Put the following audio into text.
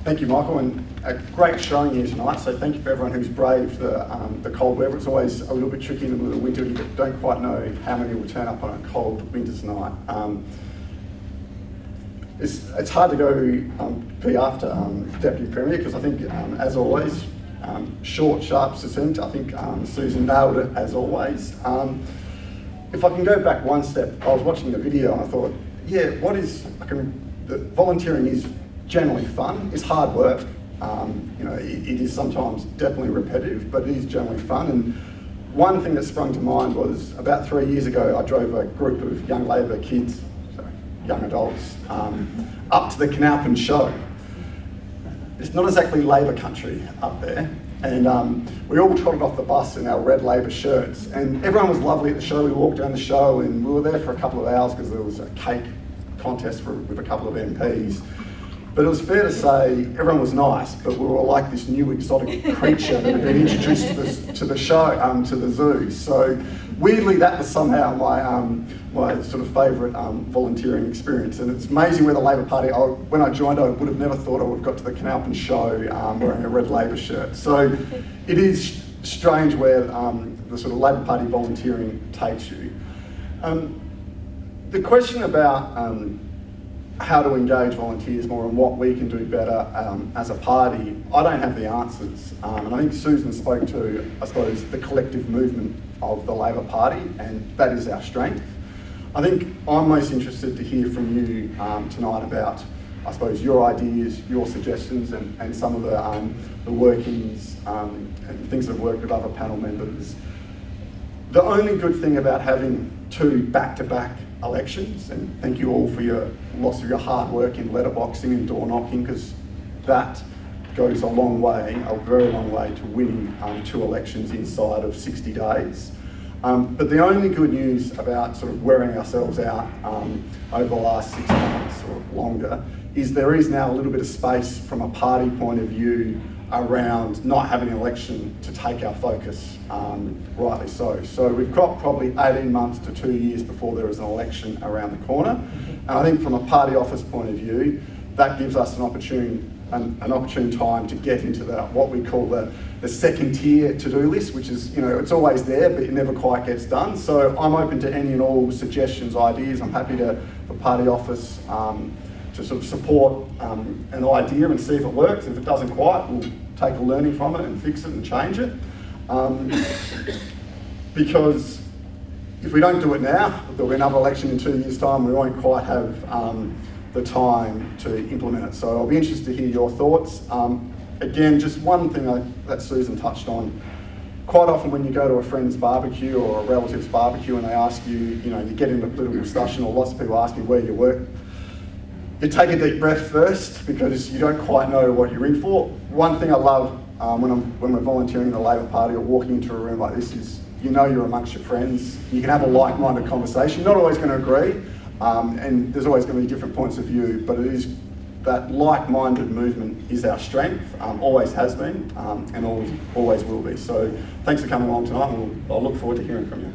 Thank you, Michael, and a great showing here tonight. So thank you for everyone who's braved the cold weather. It's always a little bit tricky in the middle of winter. You don't quite know how many will turn up on a cold winter's night. It's hard to go be after Deputy Premier because I think, as always, short, sharp, succinct. I think Susan nailed it as always. If I can go back one step, I was watching the video and I thought, yeah, volunteering is generally fun. It's hard work. It is sometimes definitely repetitive, but it is generally fun. And one thing that sprung to mind was about 3 years ago, I drove a group of young Labor kids, young adults, up to the Canalpin show. It's not exactly Labor country up there. And we all trotted off the bus in our red Labor shirts. And everyone was lovely at the show. We walked around the show and we were there for a couple of hours because there was a cake contest with a couple of MPs. But it was fair to say everyone was nice, but we were like this new exotic creature that had been introduced to the show, to the zoo. So weirdly, that was somehow my sort of favourite volunteering experience. And it's amazing where the Labor Party, when I joined, I would have never thought I would have got to the Canalpin show wearing a red Labor shirt. So it is strange where the sort of Labor Party volunteering takes you. The question about how to engage volunteers more and what we can do better as a party, I don't have the answers. And I think Susan spoke to, I suppose, the collective movement of the Labor Party, and that is our strength. I think I'm most interested to hear from you tonight about, I suppose, your ideas, your suggestions, and some of the workings and things that have worked with other panel members. The only good thing about having two back-to-back elections, and thank you all for lots of your hard work in letterboxing and door knocking, because that goes a long way, a very long way to winning two elections inside of 60 days. But the only good news about sort of wearing ourselves out over the last 6 months or longer is there is now a little bit of space from a party point of view around not having an election to take our focus, rightly so. So we've got probably 18 months to 2 years before there is an election around the corner. And I think from a party office point of view, that gives us an opportune time to get into what we call the second tier to-do list, which is, it's always there, but it never quite gets done. So I'm open to any and all suggestions, ideas. I'm happy for party office to sort of support an idea and see if it works. If it doesn't quite, we'll take a learning from it and fix it and change it. Because if we don't do it now, there'll be another election in 2 years' time. We won't quite have the time to implement it. So I'll be interested to hear your thoughts. Again, just one thing that Susan touched on. Quite often when you go to a friend's barbecue or a relative's barbecue and they ask you, you get into a political discussion, or lots of people ask you where you work, you take a deep breath first because you don't quite know what you're in for. One thing I love when we're volunteering in the Labor Party or walking into a room like this is you're amongst your friends. You can have a like-minded conversation. Not always going to agree, and there's always going to be different points of view, but it is that like-minded movement is our strength, always has been, and always will be. So thanks for coming along tonight, and I'll look forward to hearing from you.